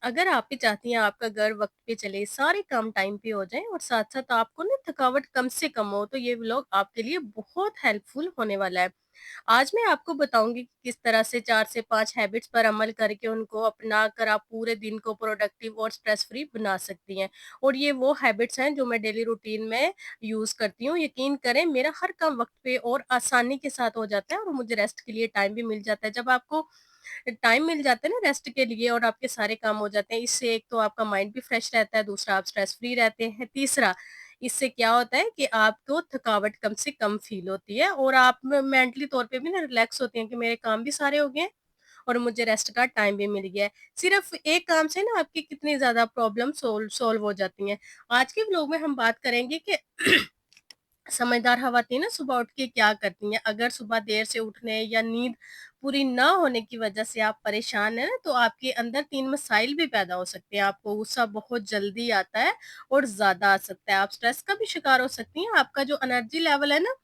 अगर आप भी चाहती हैं आपका घर वक़्त पे चले, सारे काम टाइम पे हो जाएँ और साथ-साथ आपको ना थकावट कम से कम हो, तो ये व्लॉग आपके लिए बहुत हेल्पफुल होने वाला है। आज मैं आपको बताऊँगी कि किस तरह से 4 से 5 हैबिट्स पर अमल करके उनको अपना कर आप पूरे दिन को प्रोडक्टिव और स्ट्रेस फ्री बना सकती हैं। और ये वो हैबिट्स हैं जो मैं डेली रूटीन में यूज़ करती हूँ। यकीन करें मेरा हर काम वक़्त पे और आसानी के साथ हो जाता है और मुझे रेस्ट के लिए टाइम भी मिल जाता है। जब आपको टाइम मिल जाता है ना रेस्ट के लिए और आपके सारे काम हो जाते हैं, इससे एक तो आपका माइंड भी फ्रेश रहता है, दूसरा आप स्ट्रेस फ्री रहते हैं, तीसरा इससे क्या होता है कि आपको थकावट कम से कम फील होती है और आप मेंटली तौर पे भी ना रिलैक्स होती हैं कि मेरे काम भी सारे हो गए हैं और मुझे रेस्ट का टाइम भी मिल गया है। सिर्फ एक काम से ना आपकी कितनी ज़्यादा प्रॉब्लम सॉल्व हो जाती हैं। आज के व्लॉग में हम बात करेंगे कि समझदार खवातीन ना सुबह उठ के क्या करती हैं। अगर सुबह देर से उठने या नींद पूरी ना होने की वजह से आप परेशान हैं ना, तो आपके अंदर 3 मसाइल भी पैदा हो सकते हैं। आपको गुस्सा बहुत जल्दी आता है और ज़्यादा आ सकता है। आप स्ट्रेस का भी शिकार हो सकती हैं। आपका जो एनर्जी लेवल है ना,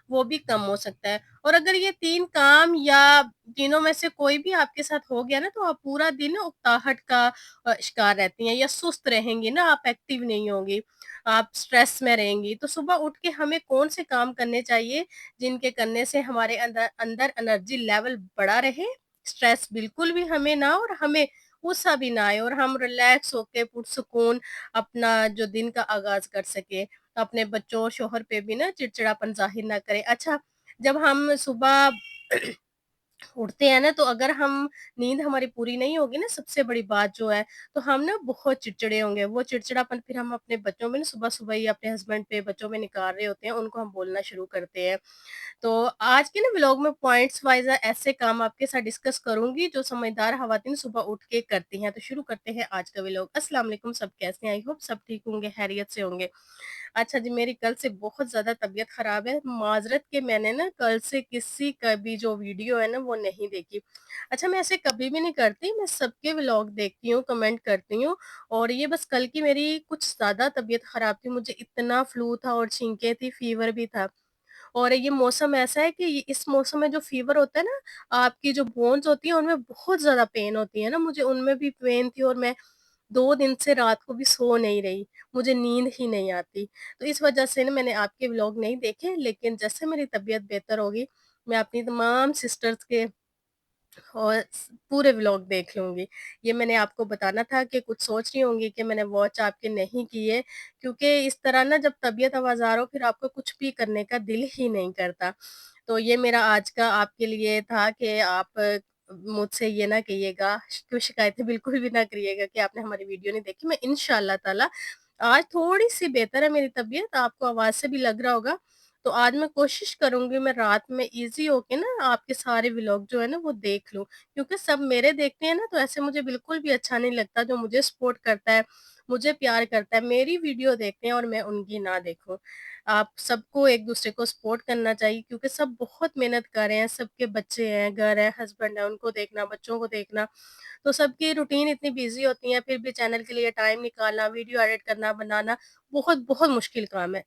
वो भी कम हो सकता है। और अगर ये 3 काम या तीनों में से कोई भी आपके साथ हो गया ना, तो आप पूरा दिन ना उकताहट का शिकार रहती हैं या सुस्त रहेंगी ना, आप एक्टिव नहीं होंगी। आप स्ट्रेस में रहेंगी। तो सुबह उठ के हमें कौन से काम करने चाहिए, जिनके करने से हमारे अंदर अंदर एनर्जी लेवल बढ़ा रहे, स्ट्रेस बिल्कुल भी हमें ना हो और हमें गुस्सा भी ना आए और हम रिलैक्स होके पुरसुकून अपना जो दिन का आगाज़ कर सकें। अपने बच्चों और शौहर पे भी ना चिड़चिड़ापन ज़ाहिर ना करें। अच्छा, जब हम सुबह उठते हैं ना, तो अगर हम नींद हमारी पूरी नहीं होगी ना, सबसे बड़ी बात जो है, तो हम ना बहुत चिड़चिड़े होंगे। वो चिड़चिड़ापन फिर हम अपने बच्चों में ना सुबह-सुबह ही अपने हस्बैंड पे, बच्चों में निकाल रहे होते हैं, उनको हम बोलना शुरू करते हैं। तो आज के ना व्लॉग में पॉइंट्स वाइज़ ऐसे काम आपके साथ डिस्कस करूँगी जो समझदार खवातीन सुबह उठ के करती हैं। तो शुरू करते हैं आज का व्लॉग। अस्सलाम वालेकुम, सब कैसे हैं? आई होप सब ठीक होंगे, खैरियत से होंगे। अच्छा जी, मेरी कल से बहुत ज़्यादा तबीयत ख़राब है। माज़रत कि मैंने ना कल से किसी का भी जो वीडियो है ना वो नहीं देखी। अच्छा, मैं ऐसे कभी भी नहीं करती, मैं सबके व्लॉग देखती हूँ, कमेंट करती हूँ और ये बस कल की मेरी कुछ ज़्यादा तबीयत ख़राब थी। मुझे इतना फ्लू था और छींकें थी, फ़ीवर भी था। और ये मौसम ऐसा है कि इस मौसम में जो फ़ीवर होता है ना, आपकी जो बोन्स होती हैं उनमें बहुत ज़्यादा पेन होती है ना, मुझे उनमें भी पेन थी और मैं 2 दिन से रात को भी सो नहीं रही, मुझे नींद ही नहीं आती। तो इस वजह से ना मैंने आपके व्लॉग नहीं देखे, लेकिन जैसे मेरी तबीयत बेहतर होगी, मैं अपनी तमाम सिस्टर्स के और पूरे व्लॉग देख लूँगी। ये मैंने आपको बताना था कि कुछ सोच रही होंगी कि मैंने वॉच आपके नहीं किए, क्योंकि इस तरह ना जब तबीयत आवाज़ार हो फिर आपको कुछ भी करने का दिल ही नहीं करता। तो ये मेरा आज का आपके लिए था कि आप मुझसे ये ना कहिएगा, कोई शिकायतें बिल्कुल भी ना करिएगा कि आपने हमारी वीडियो नहीं देखी। मैं इंशाअल्लाह ताला आज थोड़ी-सी बेहतर है मेरी तबीयत, आपको आवाज़ से भी लग रहा होगा। तो आज मैं कोशिश करूँगी मैं रात में ईज़ी होके ना आपके सारे व्लॉग जो है ना वो देख लूँ। क्योंकि सब मेरे देखते हैं ना, तो ऐसे मुझे बिल्कुल भी अच्छा नहीं लगता। जो मुझे सपोर्ट करता है, मुझे प्यार करता है, मेरी वीडियो देखते हैं और मैं उनकी ना देखूँ। आप सबको एक-दूसरे को सपोर्ट करना चाहिए क्योंकि सब बहुत मेहनत कर रहे हैं, सबके बच्चे हैं, घर है, हस्बैंड है, उनको देखना, बच्चों को देखना। तो सबकी रूटीन इतनी बिज़ी होती है, फिर भी चैनल के लिए टाइम निकालना, वीडियो एडिट करना, बनाना बहुत, बहुत मुश्किल काम है।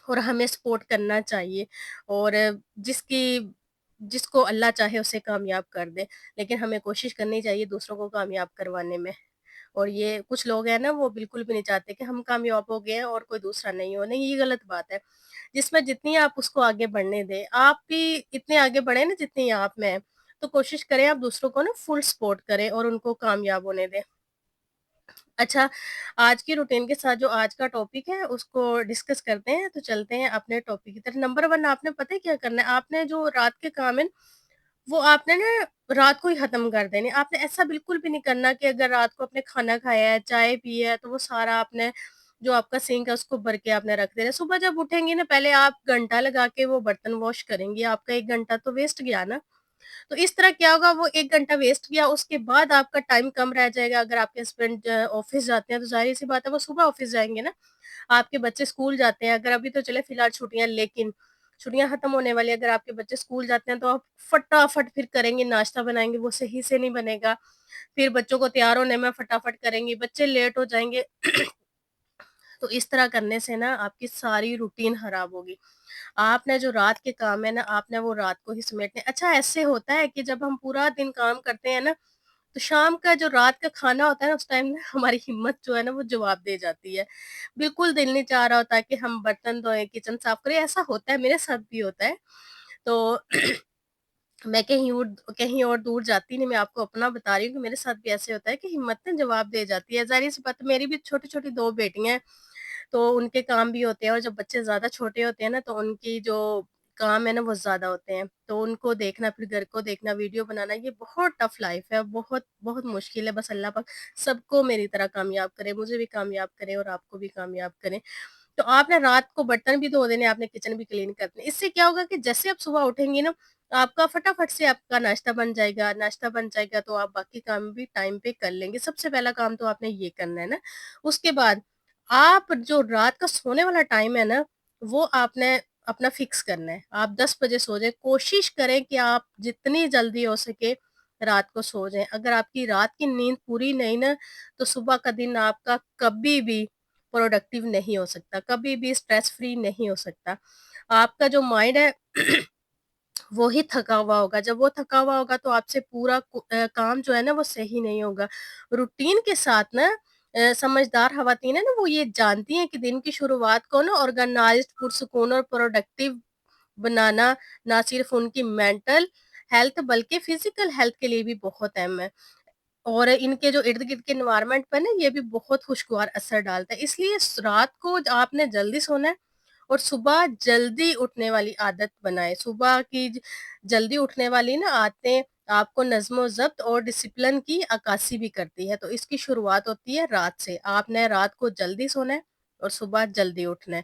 और हमें सपोर्ट करना चाहिए और जिसकी जिसको अल्लाह चाहे उसे कामयाब कर दे, लेकिन हमें कोशिश करनी चाहिए दूसरों को कामयाब करवाने में। और ये कुछ लोग हैं ना वो बिल्कुल भी नहीं चाहते कि हम कामयाब हो गए हैं और कोई दूसरा नहीं हो, नहीं ये गलत बात है। जिसमें जितनी आप उसको आगे बढ़ने दें, आप भी इतने आगे बढ़े ना जितनी आप में है, तो कोशिश करें आप दूसरों को ना फुल सपोर्ट करें और उनको कामयाब होने दें। अच्छा, आज की रूटीन के साथ जो आज का टॉपिक है उसको डिस्कस करते हैं, तो चलते हैं अपने टॉपिक की तरफ। नंबर 1 आपने पता है क्या करना है? आपने जो रात के काम है ना, वो आपने ना रात को ही खत्म कर देने। आपने ऐसा बिल्कुल भी नहीं करना कि अगर रात को आपने खाना खाया है, चाय पी है, तो वो सारा आपने जो आपका सिंक है उसको भर के आपने रख देना है। सुबह जब उठेंगी ना पहले आप घंटा लगा के वो बर्तन वॉश करेंगी, आपका 1 घंटा तो वेस्ट गया ना। तो इस तरह क्या होगा, वो 1 घंटा वेस्ट गया, उसके बाद आपका टाइम कम रह जाएगा। अगर आपके हस्बैंड ऑफ़िस जाते हैं, तो ज़ाहिर-सी बात है वो सुबह ऑफ़िस जाएँगे ना। आपके बच्चे स्कूल जाते हैं, अगर अभी तो चले फिलहाल छुट्टियाँ, लेकिन छुट्टियाँ खत्म होने वाली है, अगर आपके बच्चे स्कूल जाते हैं, तो आप फटाफट फिर करेंगे, नाश्ता बनाएँगे, वो सही से नहीं बनेगा। फिर बच्चों को तैयार होने में फटाफट करेंगी, बच्चे लेट हो जाएँगे। तो इस तरह करने से ना आपकी सारी रूटीन खराब होगी। आपने जो रात के काम है ना, आपने वो रात को ही समेटने। अच्छा, ऐसे होता है कि जब हम पूरा दिन काम करते हैं ना, तो शाम का जो रात का खाना होता है ना, उस टाइम ना हमारी हिम्मत जो है ना वो जवाब दे जाती है। बिल्कुल दिल नहीं चाह रहा होता कि हम बर्तन धोएँ, किचन साफ करें, ऐसा होता है, मेरे साथ भी होता है। तो मैं कहीं और दूर जाती नहीं, मैं आपको अपना बता रही हूँ कि मेरे साथ भी ऐसे होता है कि हिम्मत ना जवाब दे जाती है। ज़ाहिर-सी बात है, मेरी भी छोटी-छोटी 2 बेटियाँ हैं, तो उनके काम भी होते हैं और जब बच्चे ज़्यादा छोटे होते हैं ना, तो उनकी जो काम है ना, वो ज़्यादा होते हैं। तो उनको देखना, फिर घर को देखना, वीडियो बनाना, ये बहुत टफ़ लाइफ़ है, बहुत, बहुत मुश्किल है। बस अल्लाह पाक सबको मेरी तरह कामयाब करे, मुझे भी कामयाब करे और आपको भी कामयाब करे। तो आपने रात को बर्तन भी धो देने, आपने किचन भी क्लीन कर देनी। इससे क्या होगा कि जैसे आप सुबह उठेंगी ना, आपका फटाफट से आपका नाश्ता बन जाएगा, नाश्ता बन जाएगा तो आप बाकी काम भी टाइम पे कर लेंगे। सबसे पहला काम तो आपने ये करना है ना। उसके बाद आप जो रात का सोने वाला टाइम है ना, वो आपने अपना फिक्स करना है। आप 10 बजे सो जाएँ, कोशिश करें कि आप जितनी जल्दी हो सके रात को सो जाएँ। अगर आपकी रात की नींद पूरी नहीं ना, तो सुबह का दिन आपका कभी भी प्रोडक्टिव नहीं हो सकता, कभी भी स्ट्रेस फ्री नहीं हो सकता। आपका जो माइंड है वो ही थका हुआ होगा, जब वो थका हुआ होगा तो आपसे पूरा काम जो है ना वो सही नहीं होगा। रूटीन के साथ ना समझदार ख़वातीन है ना, वो ये जानती हैं कि दिन की शुरुआत को ना ऑर्गेनाइज़्ड, पुरसुकून और प्रोडक्टिव बनाना ना सिर्फ़ उनकी मेंटल हेल्थ बल्कि फिज़िकल हेल्थ के लिए भी बहुत अहम है। और इनके जो इर्द-गिर्द के एनवायरनमेंट पर ना ये भी बहुत खुशगवार असर डालता है। इसलिए रात को आपने जल्दी सोना है और सुबह जल्दी उठने वाली आदत बनाएँ। सुबह की जल्दी उठने वाली ना आदतें आपको नज़्म-ओ-ज़ब्त और डिसिप्लिन की अक्कासी भी करती है। तो इसकी शुरुआत होती है रात से। आपने रात को जल्दी सोना है और सुबह जल्दी उठना है।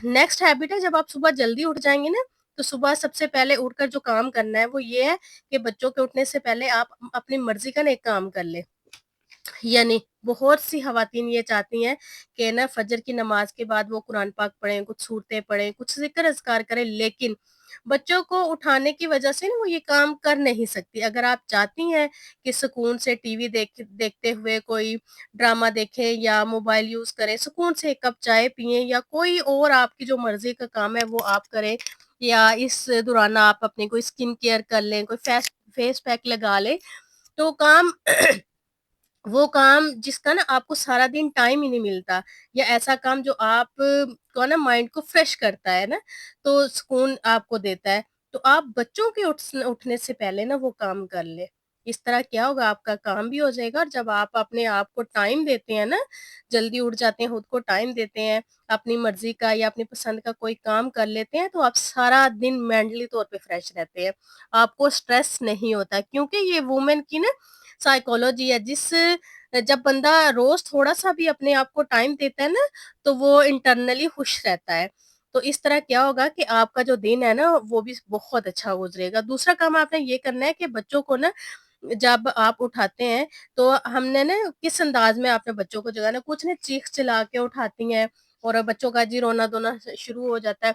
नेक्स्ट हैबिट है, जब आप सुबह जल्दी उठ जाएँगे ना, तो सुबह सबसे पहले उठकर जो काम करना है वो ये है कि बच्चों के उठने से पहले आप अपनी मर्ज़ी का ना एक काम कर लें। यानी बहुत सी ख़वातीन ये चाहती हैं कि ना फ़जर की नमाज़ के बाद वो कुरान पाक पढ़ें, कुछ सूरतें पढ़ें, कुछ ज़िक्र-अज़कार करें, लेकिन बच्चों को उठाने की वज़ह से ना वो ये काम कर नहीं सकती। अगर आप चाहती हैं कि सुकून से टीवी देखते हुए कोई ड्रामा देखें या मोबाइल यूज़ करें, सुकून से एक कप चाय पिएँ या कोई और आपकी जो मर्ज़ी का काम है वो आप करें, या इस दौरान आप अपनी कोई स्किन केयर कर लें, कोई फेस पैक लगा लें, तो काम वो काम जिसका ना आपको सारा दिन टाइम ही नहीं मिलता, या ऐसा काम जो आप को ना माइंड को फ्रेश करता है ना, तो सुकून आपको देता है, तो आप बच्चों के उठने से पहले ना वो काम कर लें। इस तरह क्या होगा, आपका काम भी हो जाएगा और जब आप अपने आप को टाइम देते हैं ना, जल्दी उठ जाते हैं, खुद को टाइम देते हैं, अपनी मर्ज़ी का या अपनी पसंद का कोई काम कर लेते हैं, तो आप सारा दिन मेंटली तौर पे फ्रेश रहते हैं। आपको स्ट्रेस नहीं होता, क्योंकि ये वुमेन की ना साइकोलॉजी है, जब बंदा रोज़ थोड़ा-सा भी अपने आप को टाइम देता है ना, तो वो इंटरनली खुश रहता है। तो इस तरह क्या होगा कि आपका जो दिन है ना, वो भी बहुत अच्छा गुज़रेगा। दूसरा काम आपने ये करना है कि बच्चों को ना जब आप उठाते हैं, तो हमने ना किस अंदाज़ में आपने बच्चों को जगाना है, कुछ ना चीख-चिल्ला के उठाती हैं और बच्चों का जी रोना-धोना शुरू हो जाता है।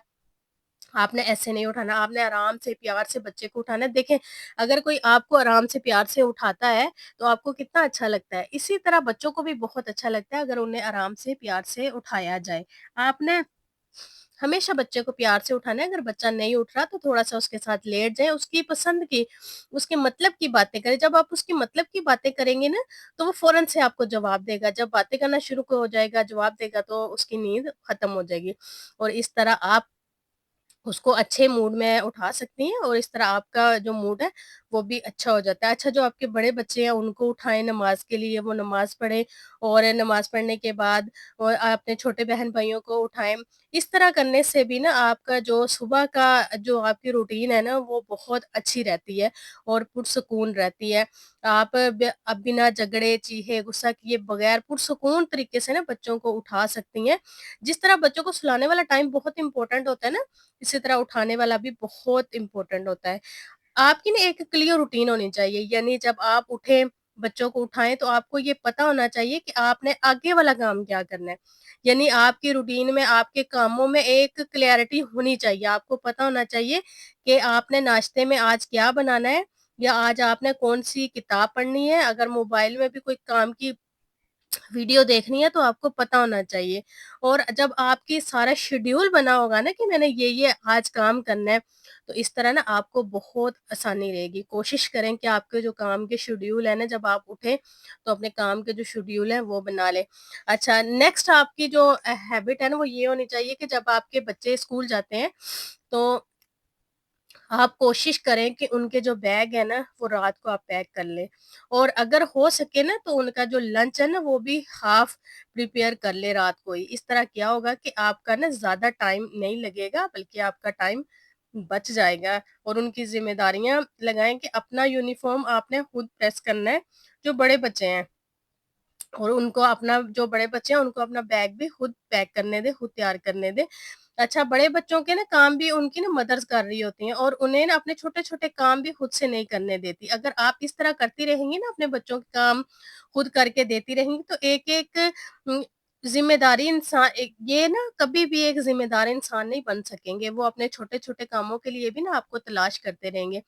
आपने ऐसे नहीं उठाना, आपने आराम से, प्यार से बच्चे को उठाना है। देखें, अगर कोई आपको आराम से, प्यार से उठाता है, तो आपको कितना अच्छा लगता है। इसी तरह बच्चों को भी बहुत अच्छा लगता है अगर उन्हें आराम से, प्यार से उठाया जाए। आपने हमेशा बच्चे को प्यार से उठाना है, अगर बच्चा नहीं उठ रहा तो थोड़ा-सा उसके साथ लेट जाएँ, उसकी पसंद की, उसके मतलब की बातें करें। जब आप उसके मतलब की बातें करेंगे ना, तो वो फ़ौरन से आपको जवाब देगा। जब बातें करना शुरू हो जाएगा, जवाब देगा, तो उसकी नींद खत्म हो जाएगी। और इस तरह आप उसको अच्छे मूड में उठा सकती हैं और इस तरह आपका जो मूड है वो भी अच्छा हो जाता है। अच्छा, जो आपके बड़े बच्चे हैं उनको उठाएँ नमाज़ के लिए, वो नमाज़ पढ़ें और नमाज़ पढ़ने के बाद और अपने छोटे बहन-भाइयों को उठाएँ। इस तरह करने से भी ना आपका जो सुबह का जो आपकी रूटीन है ना वो बहुत अच्छी रहती है और पुरसुकून रहती है। आप अब बिना झगड़े, चीखे, गुस्सा किए बगैर पुरसुकून तरीके से ना बच्चों को उठा सकती हैं। जिस तरह बच्चों को सुलाने वाला टाइम बहुत इम्पोर्टेंट होता है ना, इसी तरह उठाने वाला भी बहुत इम्पोर्टेंट होता है। आपकी ना एक क्लियर रूटीन होनी चाहिए, यानी जब आप उठें, बच्चों को उठाएँ तो आपको ये पता होना चाहिए कि आपने आगे वाला काम क्या करना है। यानी आपकी रूटीन में, आपके कामों में एक क्लैरिटी होनी चाहिए। आपको पता होना चाहिए कि आपने नाश्ते में आज क्या बनाना है या आज आपने कौन-सी किताब पढ़नी है। अगर मोबाइल में भी कोई काम की वीडियो देखनी है तो आपको पता होना चाहिए। और जब आपकी सारा शेड्यूल बना होगा ना कि मैंने ये आज काम करना है, तो इस तरह ना आपको बहुत आसानी रहेगी। कोशिश करें कि आपके जो काम के शेड्यूल है ना, जब आप उठें तो अपने काम के जो शेड्यूल है वो बना लें। अच्छा, नेक्स्ट आपकी जो हैबिट है ना, वो ये होनी चाहिए कि जब आपके बच्चे स्कूल जाते हैं तो आप कोशिश करें कि उनके जो बैग है ना, वो रात को आप पैक कर लें। और अगर हो सके ना तो उनका जो लंच है ना, वो भी हाफ प्रिपेयर कर लें रात को ही। इस तरह क्या होगा कि आपका ना ज़्यादा टाइम नहीं लगेगा, बल्कि आपका टाइम बच जाएगा। और उनकी ज़िम्मेदारियाँ लगाएँ कि अपना यूनिफ़ॉर्म आपने खुद प्रेस करना है, जो बड़े बच्चे हैं। और उनको अपना जो बड़े बच्चे हैं, उनको अपना बैग भी खुद पैक करने दें, खुद तैयार करने दें। अच्छा, बड़े बच्चों के ना काम भी उनकी ना मदर्स कर रही होती हैं, और उन्हें ना अपने छोटे-छोटे काम भी खुद से नहीं करने देती। अगर आप इस तरह करती रहेंगी ना, अपने बच्चों के काम खुद करके देती रहेंगी, तो एक-एक ज़िम्मेदारी इंसान एक ये ना कभी भी एक ज़िम्मेदार इंसान नहीं बन सकेंगे। वो अपने छोटे-छोटे कामों के लिए भी ना आपको तलाश करते रहेंगे।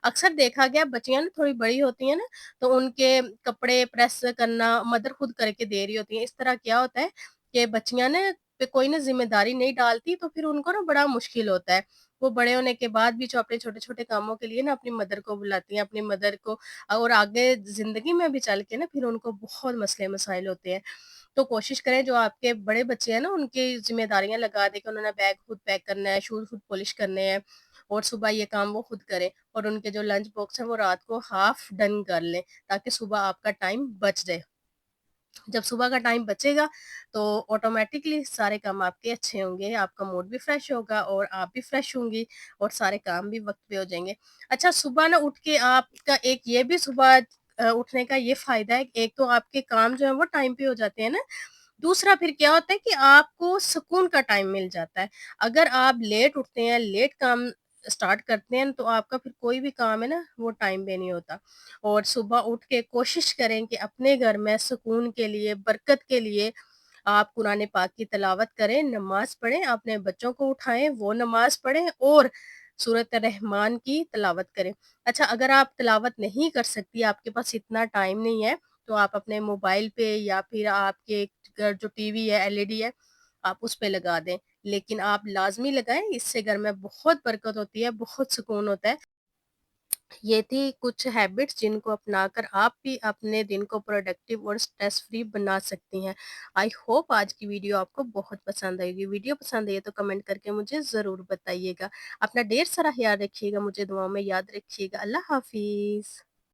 अक्सर देखा गया, बच्चियाँ ना थोड़ी बड़ी होती हैं ना, तो उनके कपड़े प्रेस करना मदर खुद करके दे रही होती हैं। इस तरह क्या होता है कि बच्चियाँ ना पे कोई ना ज़िम्मेदारी नहीं डालती, तो फिर उनको ना बड़ा मुश्किल होता है। वो बड़े होने के बाद भी जो अपने छोटे-छोटे कामों के लिए ना अपनी मदर को बुलाती हैं, अपनी मदर को, और आगे ज़िंदगी में भी चल के ना फिर उनको बहुत मसले-मसाइल होते हैं। तो कोशिश करें, जो आपके बड़े बच्चे हैं ना, उनकी ज़िम्मेदारियाँ लगा दें कि उन्होंने बैग खुद पैक करना है, शूज़ खुद पॉलिश करने हैं, और सुबह ये काम वो खुद करें। और उनके जो लंच बॉक्स है वो रात को हाफ डन कर लें, ताकि सुबह आपका टाइम बच जाए। जब सुबह का टाइम बचेगा तो ऑटोमेटिकली सारे काम आपके अच्छे होंगे, आपका मूड भी फ्रेश होगा और आप भी फ्रेश होंगी, और सारे काम भी वक़्त पे हो जाएँगे। अच्छा, सुबह ना उठ के आपका एक ये भी सुबह उठने का ये फ़ायदा है, एक तो आपके काम जो है वो टाइम पे हो जाते हैं ना, दूसरा फिर क्या होता है कि आपको सुकून का टाइम मिल जाता है। अगर आप लेट उठते हैं, लेट काम स्टार्ट करते हैं, तो आपका फिर कोई भी काम है ना, वो टाइम पे नहीं होता। और सुबह उठ के कोशिश करें कि अपने घर में सुकून के लिए, बरकत के लिए आप कुरान पाक की तिलावत करें, नमाज़ पढ़ें, अपने बच्चों को उठाएँ, वो नमाज़ पढ़ें, और सूरत रहमान की तिलावत करें। अच्छा, अगर आप तिलावत नहीं कर सकती, आपके पास इतना टाइम नहीं है, तो आप अपने मोबाइल पे या फिर आपके जो टीवी है, एलईडी है, आप उस पे लगा दें। लेकिन आप लाज़मी लगाएँ, इससे घर में बहुत बरकत होती है, बहुत सुकून होता है। ये थी कुछ हैबिट्स जिनको अपनाकर आप भी अपने दिन को प्रोडक्टिव और स्ट्रेस फ्री बना सकती हैं। आई होप आज की वीडियो आपको बहुत पसंद आएगी। वीडियो पसंद आई तो कमेंट करके मुझे ज़रूर बताइएगा। अपना ढेर सारा ख्याल रखिएगा, मुझे दुआओं में याद रखिएगा। अल्लाह हाफ़िज़।